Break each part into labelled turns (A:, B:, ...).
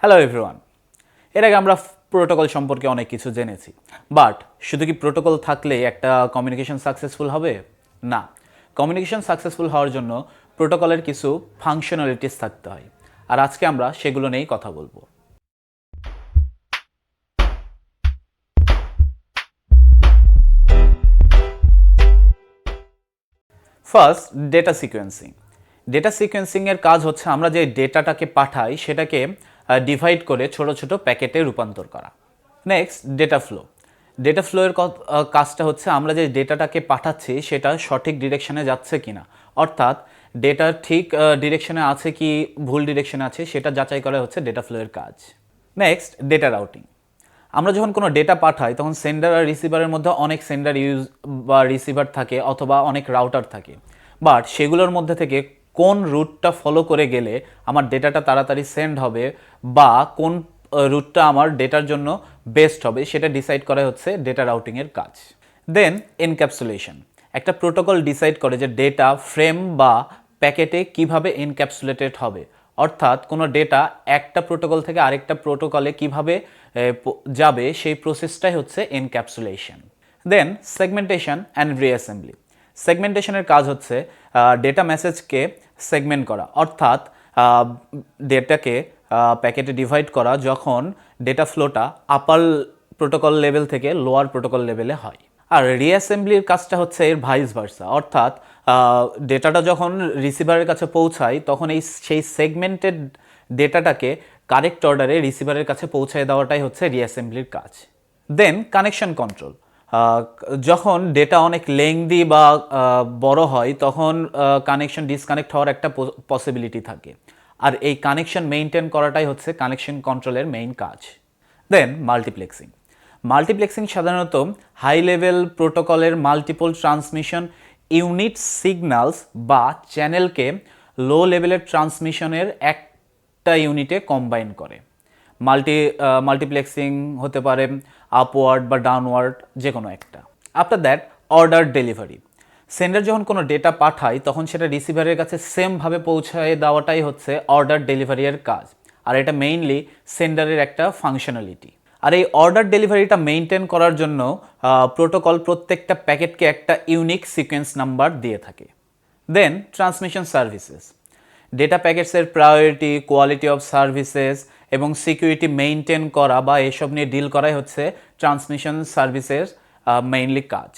A: Hello everyone. এর আগে আমরা প্রোটোকল সম্পর্কে অনেক কিছু জেনেছি, বাট শুধু কি প্রোটোকল থাকলেই একটা কমিউনিকেশন সাকসেসফুল হবে? না, কমিউনিকেশন সাকসেসফুল হওয়ার জন্য প্রোটোকলের কিছু ফাংশনালিটিস থাকতে হয়, আর আজকে আমরা সেগুলো নিয়েই কথা বলবো। First, data sequencing. ডেটা সিকোয়েন্সিংয়ের কাজ হচ্ছে আমরা যে ডেটাটাকে পাঠাই সেটাকে ডিভাইড করে ছোট ছোট প্যাকেটে রূপান্তর করা। Next, data flow. ডেটা ফ্লোয়ের কাজটা হচ্ছে আমরা যে ডেটাটাকে পাঠাচ্ছি সেটা সঠিক ডিরেকশনে যাচ্ছে কিনা, অর্থাৎ ডেটা ঠিক ডিরেকশনে আছে কি ভুল ডিরেকশনে আছে সেটা যাচাই করা হচ্ছে ডেটা ফ্লোয়ের কাজ। Next, data routing. আমরা যখন কোনো ডেটা পাঠাই তখন সেন্ডার আর রিসিভারের মধ্যে অনেক সেন্ডার ইউজ বা রিসিভার থাকে অথবা অনেক রাউটার থাকে, বাট সেগুলোর মধ্যে থেকে কোন রুটটা ফলো করে গেলে আমার ডেটাটা তাড়াতাড়ি সেন্ড হবে বা কোন রুটটা আমার ডেটার জন্য বেস্ট হবে সেটা ডিসাইড করা হচ্ছে ডেটা রাউটিংয়ের কাজ। দেন এনক্যাপসুলেশন। একটা প্রোটোকল ডিসাইড করে যে ডেটা ফ্রেম বা প্যাকেটে কিভাবে এনক্যাপসুলেটেড হবে, অর্থাৎ কোনো ডেটা একটা প্রোটোকল থেকে আরেকটা প্রোটোকলে কিভাবে যাবে সেই প্রসেসটাই হচ্ছে encapsulation. Then segmentation and reassembly. সেগমেন্টেশনের কাজ হচ্ছে ডেটা মেসেজকে সেগমেন্ট করা, অর্থাৎ ডেটাকে প্যাকেটে ডিভাইড করা যখন ডেটা ফ্লোটা আপার প্রোটোকল লেভেল থেকে লোয়ার প্রোটোকল লেভেলে হয়। আর রিঅ্যাসেম্বলির কাজটা হচ্ছে এর ভাইস ভার্সা, অর্থাৎ ডেটাটা যখন রিসিভারের কাছে পৌঁছায় তখন সেই সেগমেন্টেড ডেটাটাকে কারেক্ট অর্ডারে রিসিভারের কাছে পৌঁছায় দেওয়াটাই হচ্ছে রিঅ্যাসেম্বলির কাজ। দেন কানেকশন কন্ট্রোল। যখন ডেটা অনেক লেংদি বা বড় হয় তখন কানেকশন ডিসকানেক্ট হওয়ার একটা পসিবিলিটি থাকে, আর এই কানেকশন মেইনটেইন করাটাই হচ্ছে কানেকশন কন্ট্রোলের মেইন কাজ। দেন মাল্টিপ্লেক্সিং। মাল্টিপ্লেক্সিং সাধারণত হাই লেভেল প্রোটোকলের মাল্টিপল ট্রান্সমিশন ইউনিট সিগন্যালস বা চ্যানেলকে লো লেভেলের ট্রান্সমিশনের একটা ইউনিটে কম্বাইন করে। মাল্টিপ্লেক্সিং হতে পারে আপওয়ার্ড বা ডাউনওয়ার্ড, যে কোনো একটা। After that, order delivery. Sender যখন কোনো ডেটা পাঠায় তখন সেটা রিসিভারের কাছে সেমভাবে পৌঁছায় দেওয়াটাই হচ্ছে অর্ডার ডেলিভারির কাজ, আর এটা মেইনলি সেন্ডারের একটা ফাংশনালিটি। আর এই অর্ডার ডেলিভারিটা মেইনটেইন করার জন্য প্রোটোকল প্রত্যেকটা প্যাকেটকে একটা ইউনিক সিকোয়েন্স নাম্বার দিয়ে থাকে। Then transmission services. ডেটা প্যাকেটসের প্রায়োরিটি, কোয়ালিটি অফ সার্ভিসেস এবং সিকিউরিটি মেইনটেইন করা বা এসব নিয়ে ডিল করাই হচ্ছে ট্রান্সমিশন সার্ভিসের মেইনলি কাজ,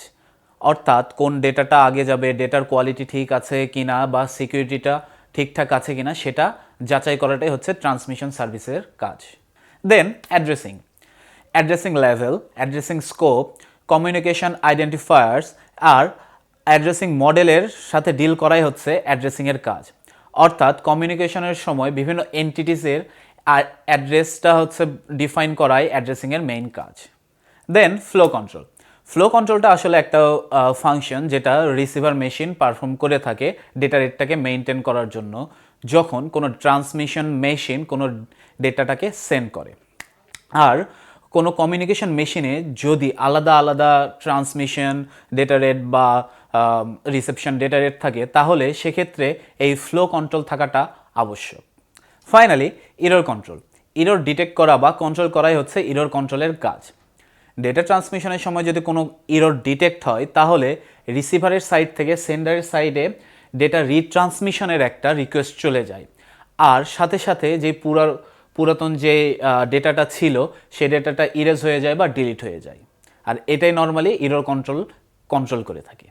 A: অর্থাৎ কোন ডেটাটা আগে যাবে, ডেটার কোয়ালিটি ঠিক আছে কিনা বা সিকিউরিটিটা ঠিকঠাক আছে কিনা সেটা যাচাই করাটাই হচ্ছে ট্রান্সমিশন সার্ভিসের কাজ। Then addressing level, addressing scope, communication identifiers আর অ্যাড্রেসিং মডেলের সাথে ডিল করাই হচ্ছে অ্যাড্রেসিংয়ের কাজ, অর্থাৎ কমিউনিকেশনের সময় বিভিন্ন এন্টিটিসের অ্যাড্রেসটা হচ্ছে ডিফাইন করাই অ্যাড্রেসিংয়ের মেইন কাজ। দেন ফ্লো কন্ট্রোল। ফ্লো কন্ট্রোলটা আসলে একটা ফাংশন যেটা রিসিভার মেশিন পারফর্ম করে থাকে ডেটা রেটটাকে মেনটেন করার জন্য যখন কোনো ট্রান্সমিশন মেশিন কোনো ডেটাটাকে সেন্ড করে। আর কোনো কমিউনিকেশন মেশিনে যদি আলাদা আলাদা ট্রান্সমিশন ডেটা রেট বা রিসেপশন ডেটা রেট থাকে তাহলে সেক্ষেত্রে এই ফ্লো কন্ট্রোল থাকাটা আবশ্যক। Finally, error control. Error detect করা বা কন্ট্রোল করাই হচ্ছে ইরর কন্ট্রোলের কাজ। ডেটা ট্রান্সমিশনের সময় যদি কোনো ইরর ডিটেক্ট হয় তাহলে রিসিভারের সাইড থেকে সেন্ডারের সাইডে ডেটা রিট্রান্সমিশনের একটা রিকোয়েস্ট চলে যায়, আর সাথে সাথে যে পুরাতন যে ডেটাটা ছিল সেই ডেটাটা ইরেজ হয়ে যায় বা ডিলিট হয়ে যায়, আর এটাই নর্মালি ইরর কন্ট্রোল করে থাকে।